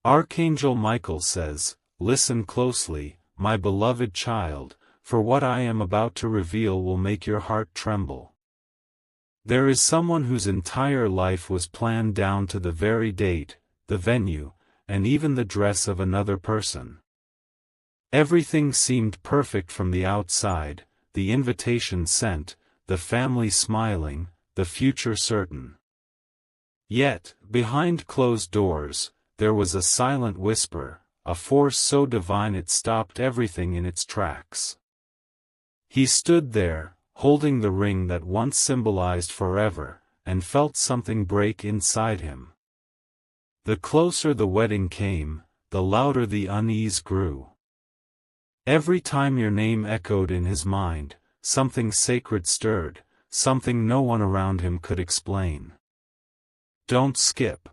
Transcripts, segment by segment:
Archangel Michael says, "Listen closely, my beloved child, for what I am about to reveal will make your heart tremble." There is someone whose entire life was planned down to the very date, the venue, and even the dress of another person. Everything seemed perfect from the outside, the invitation sent, the family smiling, the future certain. Yet, behind closed doors, there was a silent whisper, a force so divine it stopped everything in its tracks. He stood there, holding the ring that once symbolized forever, and felt something break inside him. The closer the wedding came, the louder the unease grew. Every time your name echoed in his mind, something sacred stirred, something no one around him could explain. Don't skip.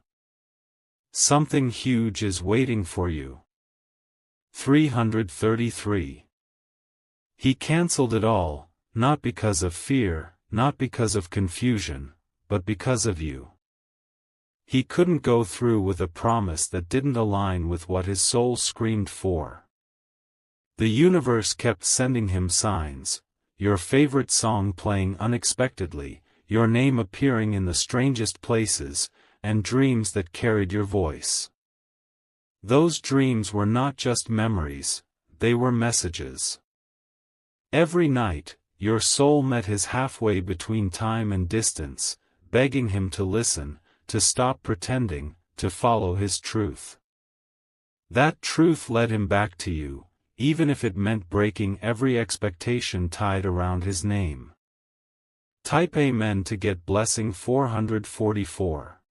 Something huge is waiting for you. 333. He cancelled it all, not because of fear, not because of confusion, but because of you. He couldn't go through with a promise that didn't align with what his soul screamed for. The universe kept sending him signs, your favorite song playing unexpectedly, your name appearing in the strangest places, and dreams that carried your voice. Those dreams were not just memories, they were messages. Every night, your soul met his halfway between time and distance, begging him to listen, to stop pretending, to follow his truth. That truth led him back to you, even if it meant breaking every expectation tied around his name. Type Amen to get blessing 444.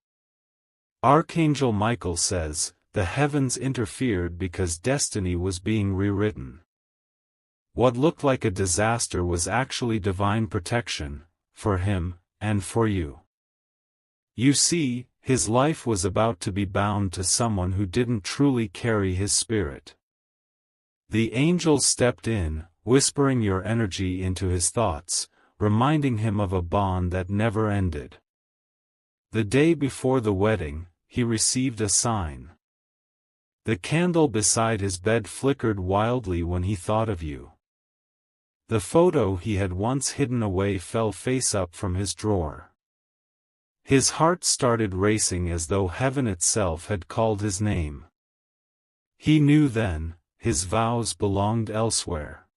Archangel Michael says, the heavens interfered because destiny was being rewritten. What looked like a disaster was actually divine protection, for him, and for you. You see, his life was about to be bound to someone who didn't truly carry his spirit. The angels stepped in, whispering your energy into his thoughts, reminding him of a bond that never ended. The day before the wedding, he received a sign. The candle beside his bed flickered wildly when he thought of you. The photo he had once hidden away fell face up from his drawer. His heart started racing as though heaven itself had called his name. He knew then, his vows belonged elsewhere.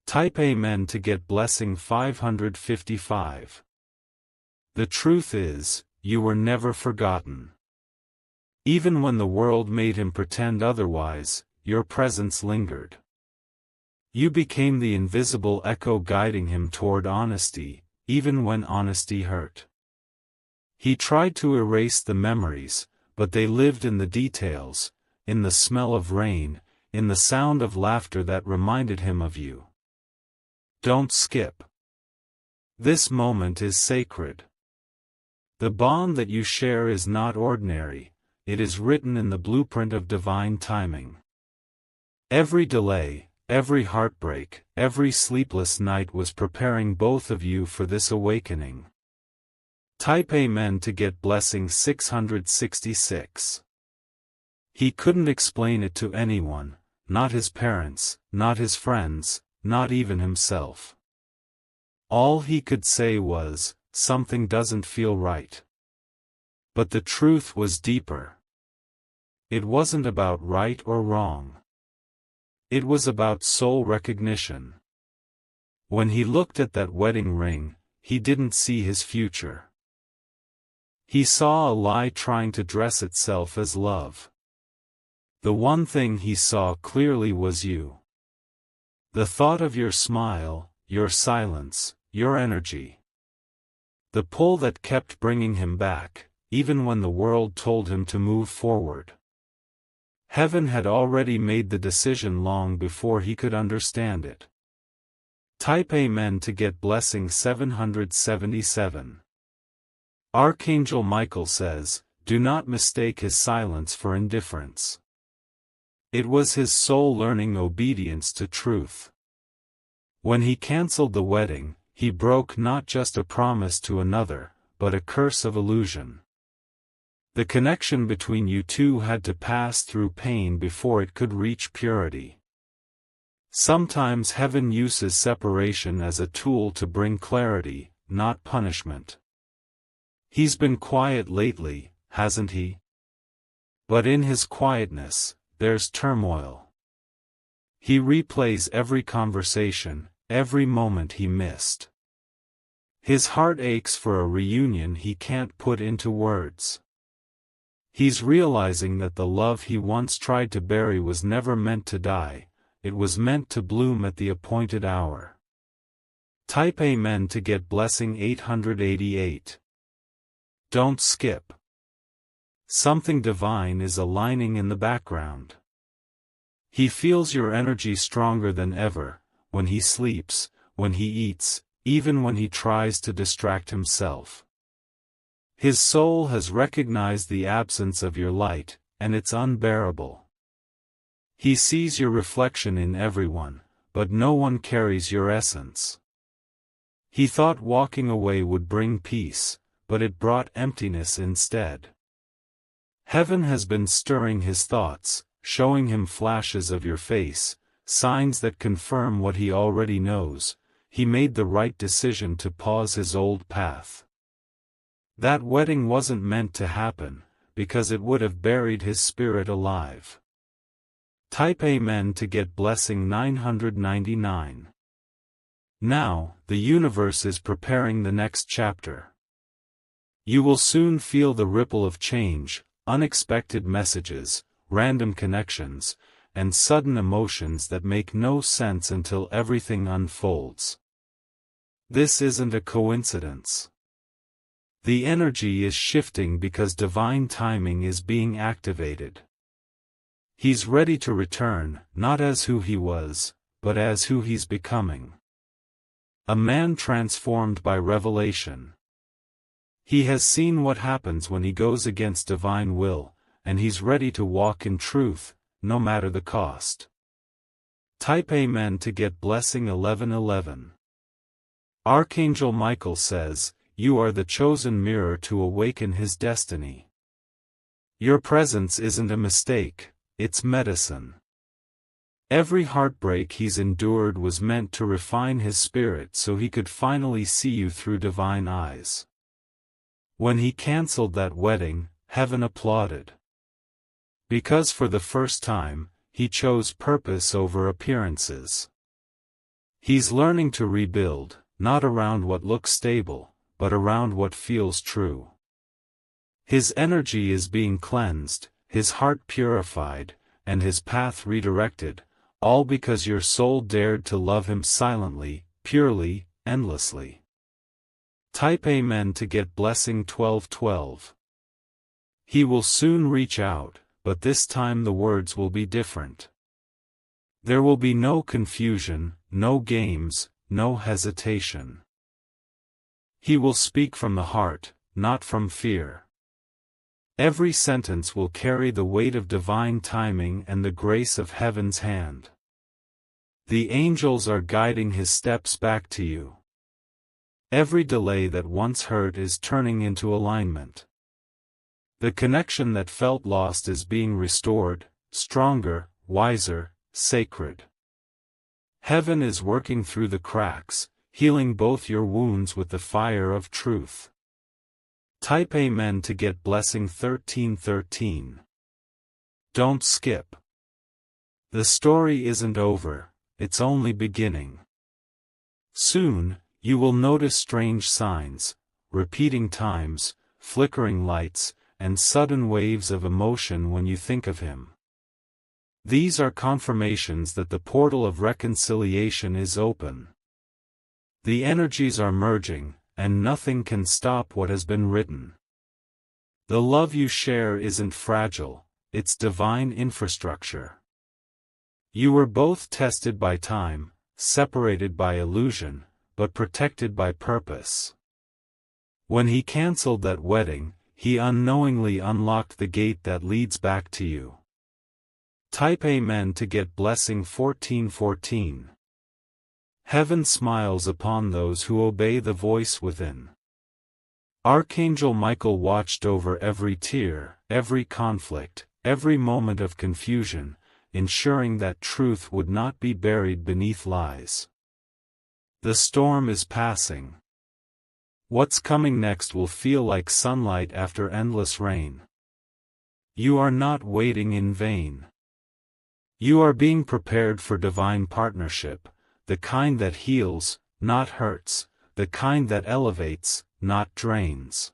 Type Amen to get blessing 555. The truth is, you were never forgotten. Even when the world made him pretend otherwise, your presence lingered. You became the invisible echo guiding him toward honesty, even when honesty hurt. He tried to erase the memories, but they lived in the details, in the smell of rain, in the sound of laughter that reminded him of you. Don't skip. This moment is sacred. The bond that you share is not ordinary, it is written in the blueprint of divine timing. Every delay, every heartbreak, every sleepless night was preparing both of you for this awakening. Type Amen to get blessing 666. He couldn't explain it to anyone, not his parents, not his friends, not even himself. All he could say was, something doesn't feel right. But the truth was deeper. It wasn't about right or wrong. It was about soul recognition. When he looked at that wedding ring, he didn't see his future. He saw a lie trying to dress itself as love. The one thing he saw clearly was you. The thought of your smile, your silence, your energy. The pull that kept bringing him back, even when the world told him to move forward. Heaven had already made the decision long before he could understand it. Type Amen to get blessing 777. Archangel Michael says, do not mistake his silence for indifference. It was his soul learning obedience to truth. When he cancelled the wedding, he broke not just a promise to another, but a curse of illusion. The connection between you two had to pass through pain before it could reach purity. Sometimes heaven uses separation as a tool to bring clarity, not punishment. He's been quiet lately, hasn't he? But in his quietness, there's turmoil. He replays every conversation, every moment he missed. His heart aches for a reunion he can't put into words. He's realizing that the love he once tried to bury was never meant to die, it was meant to bloom at the appointed hour. Type Amen to get blessing 888. Don't skip. Something divine is aligning in the background. He feels your energy stronger than ever, when he sleeps, when he eats, even when he tries to distract himself. His soul has recognized the absence of your light, and it's unbearable. He sees your reflection in everyone, but no one carries your essence. He thought walking away would bring peace, but it brought emptiness instead. Heaven has been stirring his thoughts, showing him flashes of your face, signs that confirm what he already knows. He made the right decision to pause his old path. That wedding wasn't meant to happen, because it would have buried his spirit alive. Type Amen to get blessing 999. Now, the universe is preparing the next chapter. You will soon feel the ripple of change, unexpected messages, random connections, and sudden emotions that make no sense until everything unfolds. This isn't a coincidence. The energy is shifting because divine timing is being activated. He's ready to return, not as who he was, but as who he's becoming. A man transformed by revelation. He has seen what happens when he goes against divine will, and he's ready to walk in truth, no matter the cost. Type Amen to get blessing 1111. Archangel Michael says, you are the chosen mirror to awaken his destiny. Your presence isn't a mistake, it's medicine. Every heartbreak he's endured was meant to refine his spirit so he could finally see you through divine eyes. When he canceled that wedding, heaven applauded. Because for the first time, he chose purpose over appearances. He's learning to rebuild, not around what looks stable, but around what feels true. His energy is being cleansed, his heart purified, and his path redirected, all because your soul dared to love him silently, purely, endlessly. Type Amen to get blessing 1212. He will soon reach out, but this time the words will be different. There will be no confusion, no games, no hesitation. He will speak from the heart, not from fear. Every sentence will carry the weight of divine timing and the grace of heaven's hand. The angels are guiding his steps back to you. Every delay that once hurt is turning into alignment. The connection that felt lost is being restored, stronger, wiser, sacred. Heaven is working through the cracks, healing both your wounds with the fire of truth. Type Amen to get blessing 1313. Don't skip. The story isn't over, it's only beginning. Soon, you will notice strange signs, repeating times, flickering lights, and sudden waves of emotion when you think of him. These are confirmations that the portal of reconciliation is open. The energies are merging, and nothing can stop what has been written. The love you share isn't fragile, it's divine infrastructure. You were both tested by time, separated by illusion, but protected by purpose. When he canceled that wedding, he unknowingly unlocked the gate that leads back to you. Type Amen to get blessing 1414. Heaven smiles upon those who obey the voice within. Archangel Michael watched over every tear, every conflict, every moment of confusion, ensuring that truth would not be buried beneath lies. The storm is passing. What's coming next will feel like sunlight after endless rain. You are not waiting in vain. You are being prepared for divine partnership, the kind that heals, not hurts, the kind that elevates, not drains.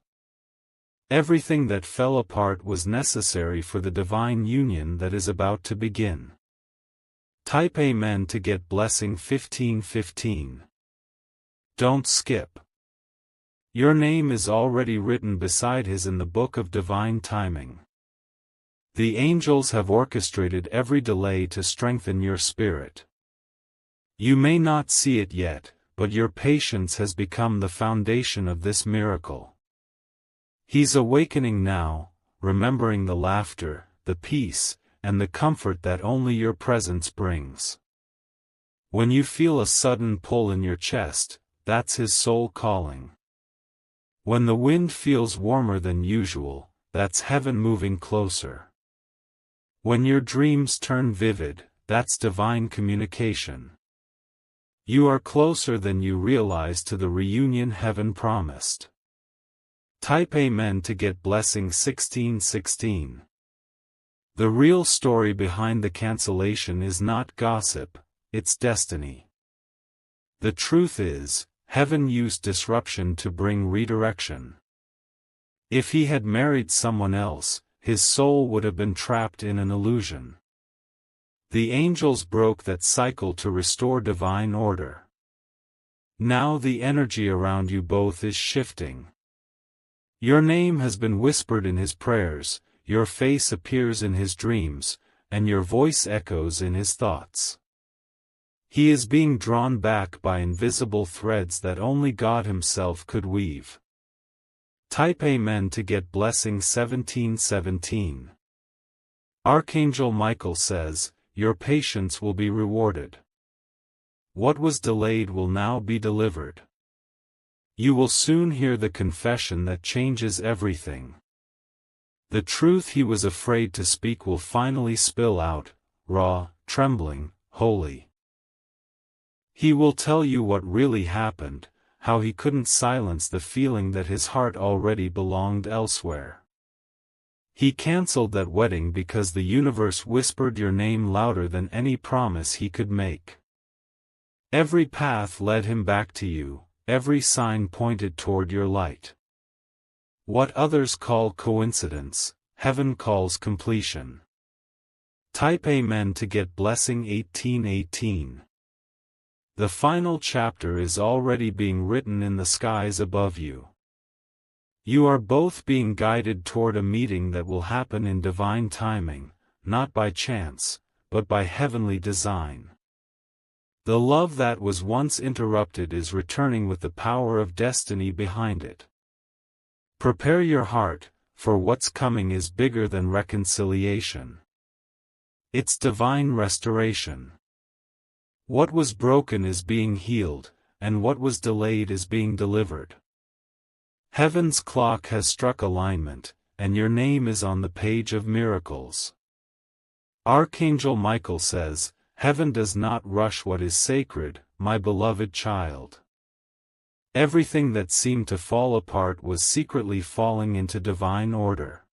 Everything that fell apart was necessary for the divine union that is about to begin. Type Amen to get blessing 1515. Don't skip. Your name is already written beside his in the book of divine timing. The angels have orchestrated every delay to strengthen your spirit. You may not see it yet, but your patience has become the foundation of this miracle. He's awakening now, remembering the laughter, the peace, and the comfort that only your presence brings. When you feel a sudden pull in your chest, that's his soul calling. When the wind feels warmer than usual, that's heaven moving closer. When your dreams turn vivid, that's divine communication. You are closer than you realize to the reunion heaven promised. Type Amen to get blessing 1616. The real story behind the cancellation is not gossip, it's destiny. The truth is, heaven used disruption to bring redirection. If he had married someone else, his soul would have been trapped in an illusion. The angels broke that cycle to restore divine order. Now the energy around you both is shifting. Your name has been whispered in his prayers, your face appears in his dreams, and your voice echoes in his thoughts. He is being drawn back by invisible threads that only God himself could weave. Type Amen to get blessing 1717. Archangel Michael says, your patience will be rewarded. What was delayed will now be delivered. You will soon hear the confession that changes everything. The truth he was afraid to speak will finally spill out, raw, trembling, holy. He will tell you what really happened, how he couldn't silence the feeling that his heart already belonged elsewhere. He cancelled that wedding because the universe whispered your name louder than any promise he could make. Every path led him back to you, every sign pointed toward your light. What others call coincidence, heaven calls completion. Type Amen to get blessing 1818. The final chapter is already being written in the skies above you. You are both being guided toward a meeting that will happen in divine timing, not by chance, but by heavenly design. The love that was once interrupted is returning with the power of destiny behind it. Prepare your heart, for what's coming is bigger than reconciliation. It's divine restoration. What was broken is being healed, and what was delayed is being delivered. Heaven's clock has struck alignment, and your name is on the page of miracles. Archangel Michael says, heaven does not rush what is sacred, my beloved child. Everything that seemed to fall apart was secretly falling into divine order.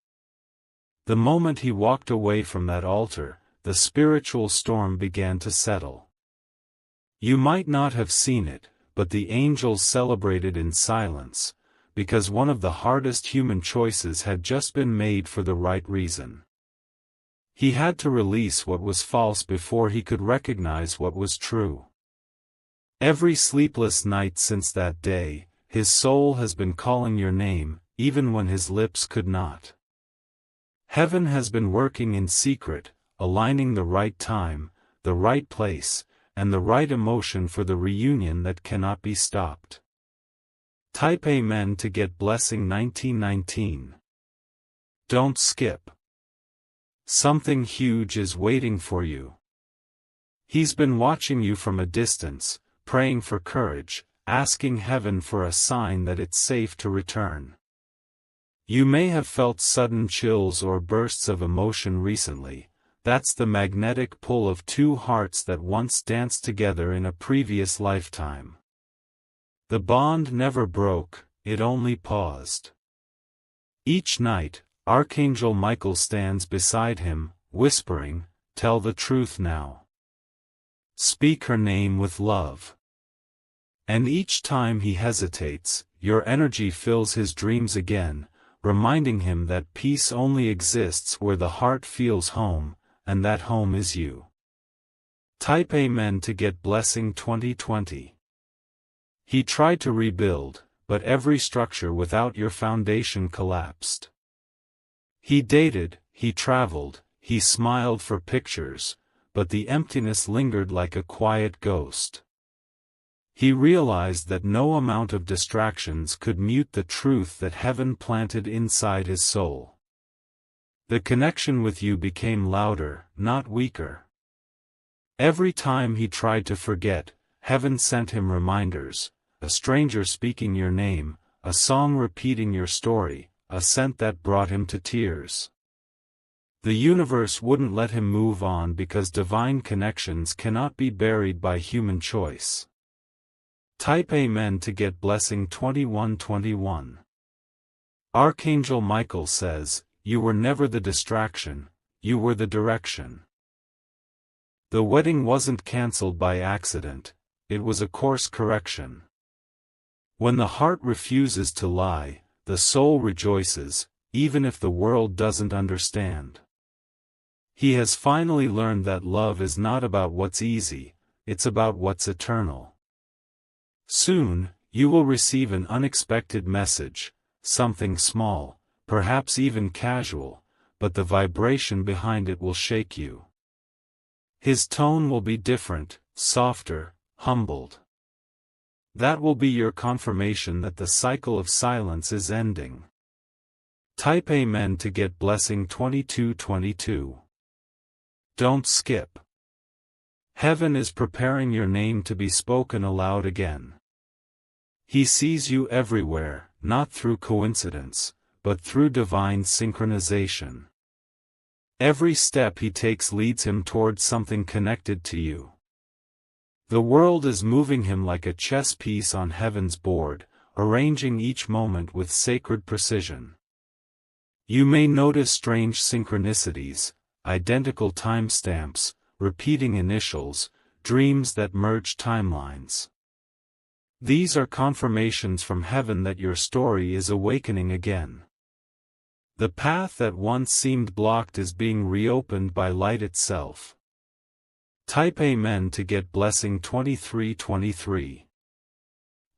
The moment he walked away from that altar, the spiritual storm began to settle. You might not have seen it, but the angels celebrated in silence, because one of the hardest human choices had just been made for the right reason. He had to release what was false before he could recognize what was true. Every sleepless night since that day, his soul has been calling your name, even when his lips could not. Heaven has been working in secret, aligning the right time, the right place, and the right emotion for the reunion that cannot be stopped. Type Amen to get blessing 1919. Don't skip. Something huge is waiting for you. He's been watching you from a distance, praying for courage, asking heaven for a sign that it's safe to return. You may have felt sudden chills or bursts of emotion recently. That's the magnetic pull of two hearts that once danced together in a previous lifetime. The bond never broke, it only paused. Each night, Archangel Michael stands beside him, whispering, "Tell the truth now. Speak her name with love." And each time he hesitates, your energy fills his dreams again, reminding him that peace only exists where the heart feels home, and that home is you. Type Amen to get blessing 2020. He tried to rebuild, but every structure without your foundation collapsed. He dated, he traveled, he smiled for pictures, but the emptiness lingered like a quiet ghost. He realized that no amount of distractions could mute the truth that heaven planted inside his soul. The connection with you became louder, not weaker. Every time he tried to forget, heaven sent him reminders, a stranger speaking your name, a song repeating your story, a scent that brought him to tears. The universe wouldn't let him move on because divine connections cannot be buried by human choice. Type Amen to get blessing 2121. Archangel Michael says, "You were never the distraction, you were the direction." The wedding wasn't cancelled by accident, it was a course correction. When the heart refuses to lie, the soul rejoices, even if the world doesn't understand. He has finally learned that love is not about what's easy, it's about what's eternal. Soon, you will receive an unexpected message, something small, perhaps even casual, but the vibration behind it will shake you. His tone will be different, softer, humbled. That will be your confirmation that the cycle of silence is ending. Type Amen to get blessing 2222. Don't skip. Heaven is preparing your name to be spoken aloud again. He sees you everywhere, not through coincidence, but through divine synchronization. Every step he takes leads him towards something connected to you. The world is moving him like a chess piece on heaven's board, arranging each moment with sacred precision. You may notice strange synchronicities, identical timestamps, repeating initials, dreams that merge timelines. These are confirmations from heaven that your story is awakening again. The path that once seemed blocked is being reopened by light itself. Type Amen to get blessing 2323.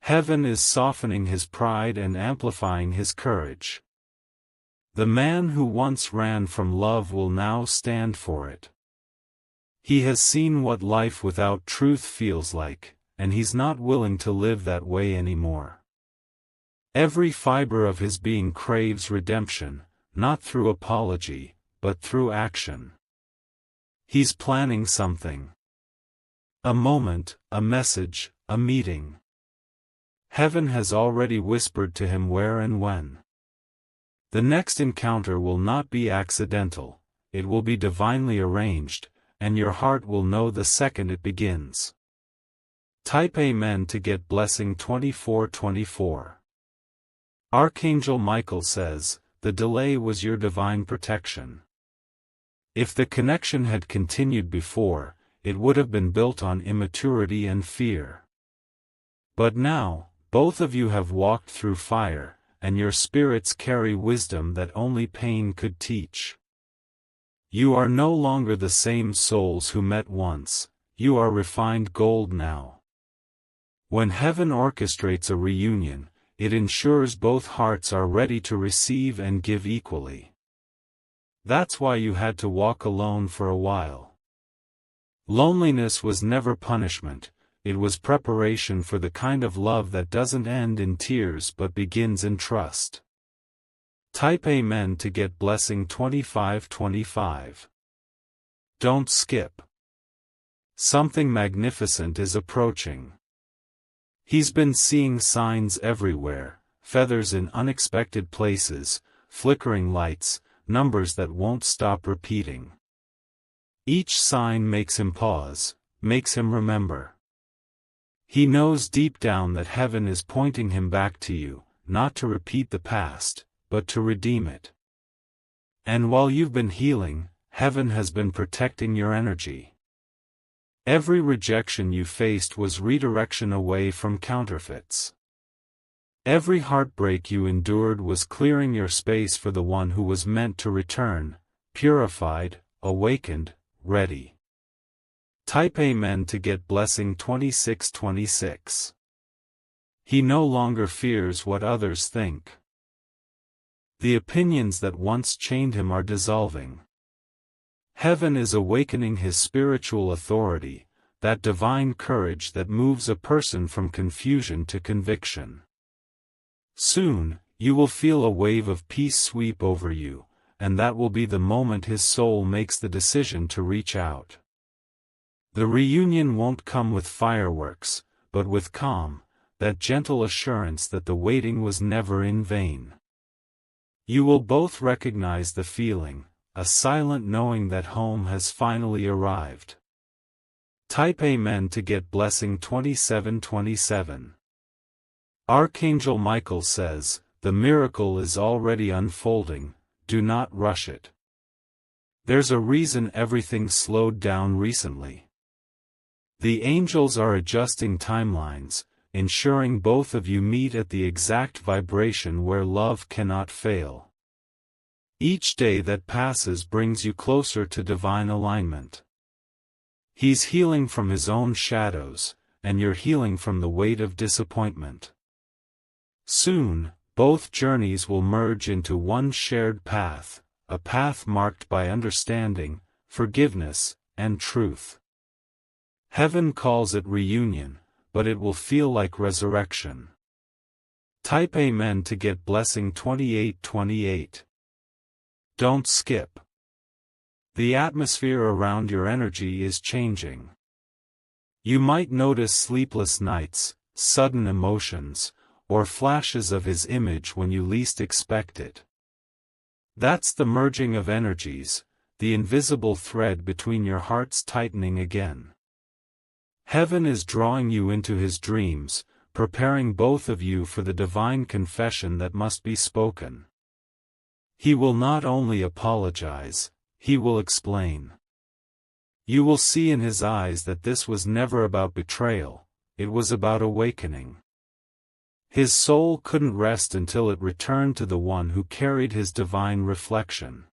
Heaven is softening his pride and amplifying his courage. The man who once ran from love will now stand for it. He has seen what life without truth feels like, and he's not willing to live that way anymore. Every fiber of his being craves redemption, not through apology, but through action. He's planning something. A moment, a message, a meeting. Heaven has already whispered to him where and when. The next encounter will not be accidental, it will be divinely arranged, and your heart will know the second it begins. Type Amen to get blessing 2424. Archangel Michael says, "The delay was your divine protection." If the connection had continued before, it would have been built on immaturity and fear. But now, both of you have walked through fire, and your spirits carry wisdom that only pain could teach. You are no longer the same souls who met once, you are refined gold now. When heaven orchestrates a reunion, it ensures both hearts are ready to receive and give equally. That's why you had to walk alone for a while. Loneliness was never punishment, it was preparation for the kind of love that doesn't end in tears but begins in trust. Type Amen to get blessing 2525. Don't skip. Something magnificent is approaching. He's been seeing signs everywhere, feathers in unexpected places, flickering lights, numbers that won't stop repeating. Each sign makes him pause, makes him remember. He knows deep down that heaven is pointing him back to you, not to repeat the past, but to redeem it. And while you've been healing, heaven has been protecting your energy. Every rejection you faced was redirection away from counterfeits. Every heartbreak you endured was clearing your space for the one who was meant to return, purified, awakened, ready. Type Amen to get blessing 2626. He no longer fears what others think. The opinions that once chained him are dissolving. Heaven is awakening his spiritual authority, that divine courage that moves a person from confusion to conviction. Soon, you will feel a wave of peace sweep over you, and that will be the moment his soul makes the decision to reach out. The reunion won't come with fireworks, but with calm, that gentle assurance that the waiting was never in vain. You will both recognize the feeling, a silent knowing that home has finally arrived. Type Amen to get blessing 2727. Archangel Michael says, the miracle is already unfolding, do not rush it. There's a reason everything slowed down recently. The angels are adjusting timelines, ensuring both of you meet at the exact vibration where love cannot fail. Each day that passes brings you closer to divine alignment. He's healing from his own shadows, and you're healing from the weight of disappointment. Soon, both journeys will merge into one shared path, a path marked by understanding, forgiveness, and truth. Heaven calls it reunion, but it will feel like resurrection. Type Amen to get blessing 2828. Don't skip. The atmosphere around your energy is changing. You might notice sleepless nights, sudden emotions, or flashes of his image when you least expect it. That's the merging of energies, the invisible thread between your hearts tightening again. Heaven is drawing you into his dreams, preparing both of you for the divine confession that must be spoken. He will not only apologize, he will explain. You will see in his eyes that this was never about betrayal, it was about awakening. His soul couldn't rest until it returned to the one who carried his divine reflection.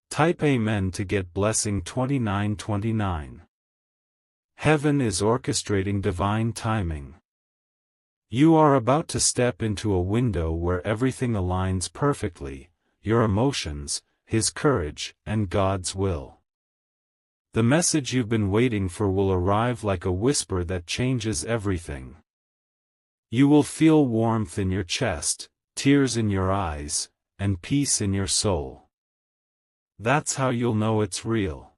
Type Amen to get blessing 2929. Heaven is orchestrating divine timing. You are about to step into a window where everything aligns perfectly, your emotions, his courage, and God's will. The message you've been waiting for will arrive like a whisper that changes everything. You will feel warmth in your chest, tears in your eyes, and peace in your soul. That's how you'll know it's real.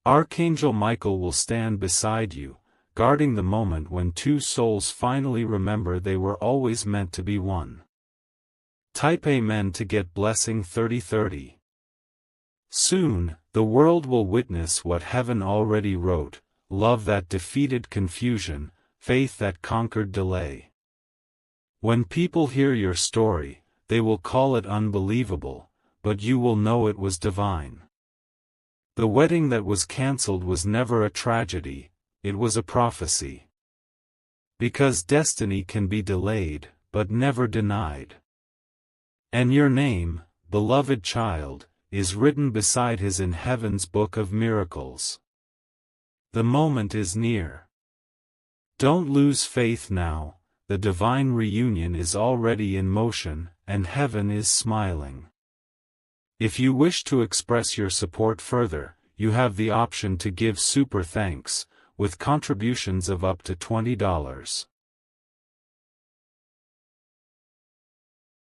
Archangel Michael will stand beside you, guarding the moment when two souls finally remember they were always meant to be one. Type Amen to get blessing 3030. Soon, the world will witness what heaven already wrote, love that defeated confusion, faith that conquered delay. When people hear your story, they will call it unbelievable, but you will know it was divine. The wedding that was cancelled was never a tragedy, it was a prophecy. Because destiny can be delayed, but never denied. And your name, beloved child, is written beside his in heaven's book of miracles. The moment is near. Don't lose faith now, the divine reunion is already in motion, and heaven is smiling. If you wish to express your support further, you have the option to give super thanks, with contributions of up to $20.